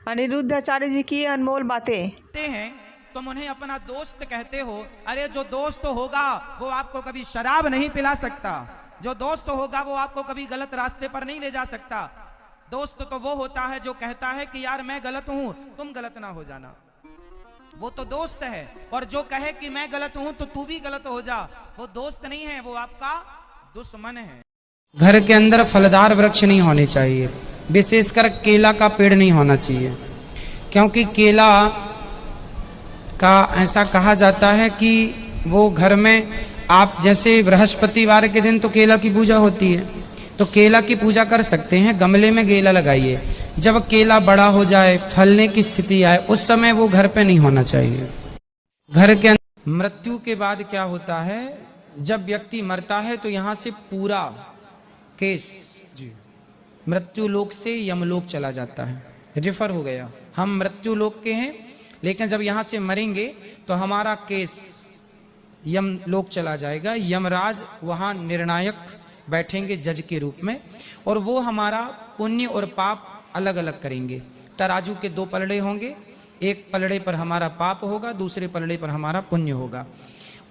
अनिरुद्धाचार्य जी की अनमोल बातें हैं। तुम उन्हें अपना दोस्त कहते हो। अरे जो दोस्त होगा वो आपको कभी शराब नहीं पिला सकता, जो दोस्त होगा वो आपको कभी गलत रास्ते पर नहीं ले जा सकता। दोस्त तो वो होता है जो कहता है कि यार मैं गलत हूं, तुम गलत ना हो जाना, वो तो दोस्त है। और जो कहे कि मैं गलत हूं तो तू भी गलत हो जा, वो दोस्त नहीं है, वो आपका दुश्मन है। घर के अंदर फलदार वृक्ष नहीं होने चाहिए, विशेषकर केला का पेड़ नहीं होना चाहिए, क्योंकि केला का ऐसा कहा जाता है कि वो घर में आप जैसे बृहस्पतिवार के दिन तो केला की पूजा होती है, तो केला की पूजा कर सकते हैं, गमले में केला लगाइए। जब केला बड़ा हो जाए, फलने की स्थिति आए, उस समय वो घर पे नहीं होना चाहिए। घर के अंदर मृत्यु के बाद क्या होता है, जब व्यक्ति मरता है तो यहाँ से पूरा केस मृत्यु लोक से यमलोक चला जाता है, रेफर हो गया। हम मृत्यु लोक के हैं, लेकिन जब यहाँ से मरेंगे तो हमारा केस यम लोक चला जाएगा। यमराज वहाँ निर्णायक बैठेंगे जज के रूप में, और वो हमारा पुण्य और पाप अलग अलग करेंगे। तराजू के दो पलड़े होंगे, एक पलड़े पर हमारा पाप होगा, दूसरे पलड़े पर हमारा पुण्य होगा।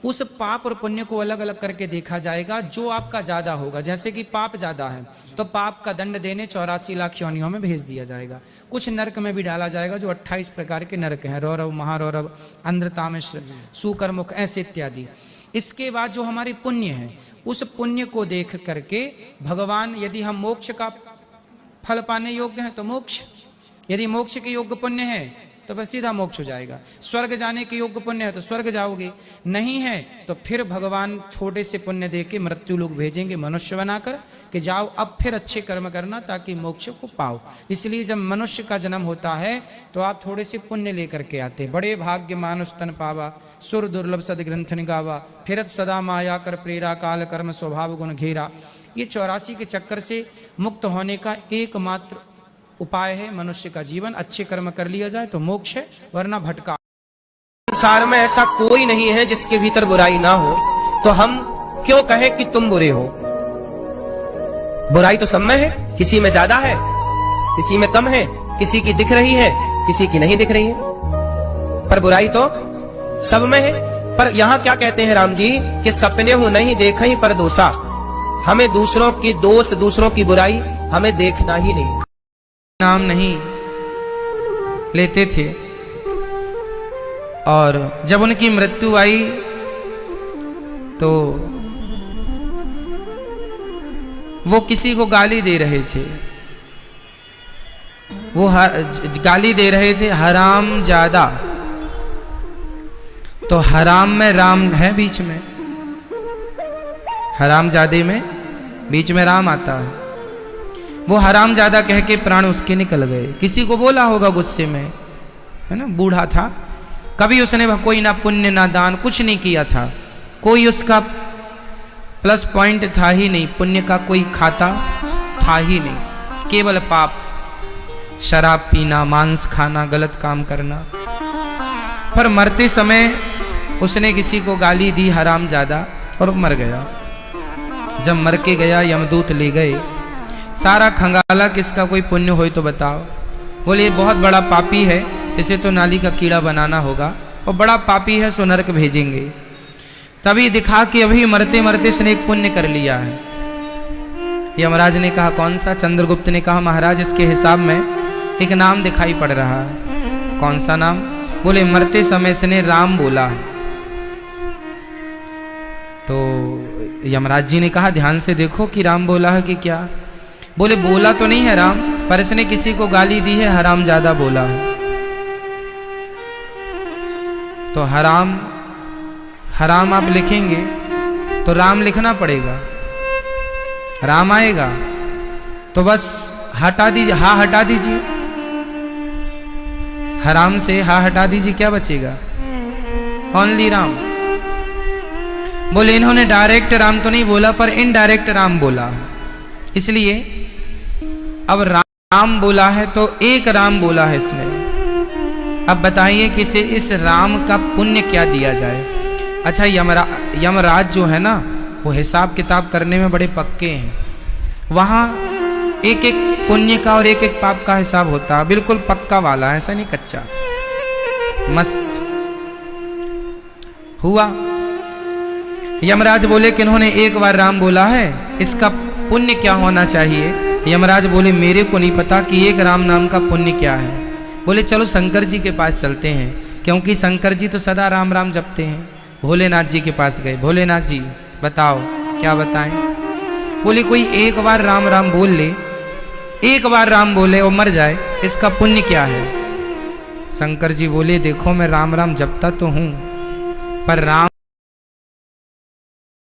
उस पाप और पुण्य को अलग अलग करके देखा जाएगा। जो आपका ज्यादा होगा, जैसे कि पाप ज्यादा है तो पाप का दंड देने 84 लाख योनियों में भेज दिया जाएगा। कुछ नरक में भी डाला जाएगा, जो 28 प्रकार के नरक हैं, रौरव, महारौरव, अंधतामिश्र, सुकरमुख, ऐसे इत्यादि। इसके बाद जो हमारे पुण्य है, उस पुण्य को देख करके भगवान, यदि हम मोक्ष का फल पाने योग्य हैं तो मोक्ष, यदि मोक्ष के योग्य पुण्य है तो बस सीधा मोक्ष हो जाएगा। स्वर्ग जाने के योग्य पुण्य है तो स्वर्ग जाओगे, नहीं है तो फिर भगवान छोटे से पुण्य दे के मृत्यु लोग भेजेंगे मनुष्य बनाकर कि जाओ अब फिर अच्छे कर्म करना ताकि मोक्ष को पाओ। इसलिए जब मनुष्य का जन्म होता है तो आप थोड़े से पुण्य लेकर के आते। बड़े भाग्य मानुष तन पावा, सुर दुर्लभ सद ग्रंथन गावा, फिरत सदा माया कर प्रेरा, काल कर्म स्वभाव गुण घेरा। ये 84 के चक्कर से मुक्त होने का एकमात्र उपाय है मनुष्य का जीवन। अच्छे कर्म कर लिया जाए तो मोक्ष है, वरना भटका। संसार में ऐसा कोई नहीं है जिसके भीतर बुराई ना हो, तो हम क्यों कहें कि तुम बुरे हो। बुराई तो सब में है, किसी में ज्यादा है, किसी में कम है, किसी की दिख रही है, किसी की नहीं दिख रही है, पर बुराई तो सब में है। पर यहाँ क्या कहते हैं राम जी कि सपने हो नहीं देखे पर दोषा, हमें दूसरों की दोष, दूसरों की बुराई हमें देखना ही नहीं। नाम नहीं लेते थे, और जब उनकी मृत्यु आई तो वो किसी को गाली दे रहे थे। वो गाली दे रहे थे हराम ज्यादा, तो हराम में राम है बीच में, हराम जादे में बीच में राम आता है। वो हराम ज्यादा कह के प्राण उसके निकल गए। किसी को बोला होगा गुस्से में, है ना, बूढ़ा था, कभी उसने कोई ना पुण्य ना दान कुछ नहीं किया था, कोई उसका प्लस पॉइंट था ही नहीं, पुण्य का कोई खाता था ही नहीं, केवल पाप, शराब पीना, मांस खाना, गलत काम करना। पर मरते समय उसने किसी को गाली दी हराम ज्यादा और मर गया। जब मर के गया, यमदूत ले गए, सारा खंगाला किसका कोई पुण्य हो तो बताओ। बोले बहुत बड़ा पापी है, इसे तो नाली का कीड़ा बनाना होगा, और बड़ा पापी है सो नरक भेजेंगे। तभी दिखा कि अभी मरते मरते इसने एक पुण्य कर लिया है। यमराज ने कहा कौन सा? चंद्रगुप्त ने कहा महाराज इसके हिसाब में एक नाम दिखाई पड़ रहा है। कौन सा नाम? बोले मरते समय इसने राम बोला। तो यमराज जी ने कहा ध्यान से देखो कि राम बोला है कि क्या। बोले बोला तो नहीं है राम, पर इसने किसी को गाली दी है, हराम ज्यादा बोला है। तो हराम, हराम आप लिखेंगे तो राम लिखना पड़ेगा, राम आएगा तो बस हटा दीजिए, हा हटा दीजिए, हराम से हा हटा दीजिए, क्या बचेगा? ओनली राम। बोले इन्होंने डायरेक्ट राम तो नहीं बोला, पर इनडायरेक्ट राम बोला, इसलिए अब राम बोला है तो एक राम बोला है इसने। अब बताइए कि इसे इस राम का पुण्य क्या दिया जाए। अच्छा, यमराज जो है ना, वो हिसाब किताब करने में बड़े पक्के हैं। वहाँ एक एक पुण्य का और एक एक पाप का हिसाब होता है, बिल्कुल पक्का वाला, ऐसा नहीं कच्चा। मस्त हुआ। यमराज बोले कि इन्होंने एक बार राम बोला है, इसका पुण्य क्या होना चाहिए? यमराज बोले मेरे को नहीं पता कि एक राम नाम का पुण्य क्या है। बोले चलो शंकर जी के पास चलते हैं, क्योंकि शंकर जी तो सदा राम राम जपते हैं। भोलेनाथ जी के पास गए, भोलेनाथ जी बताओ क्या बताएं? बोले कोई एक बार राम राम बोल ले, एक बार राम बोले और मर जाए, इसका पुण्य क्या है? शंकर जी बोले देखो मैं राम राम जपता तो हूं, पर राम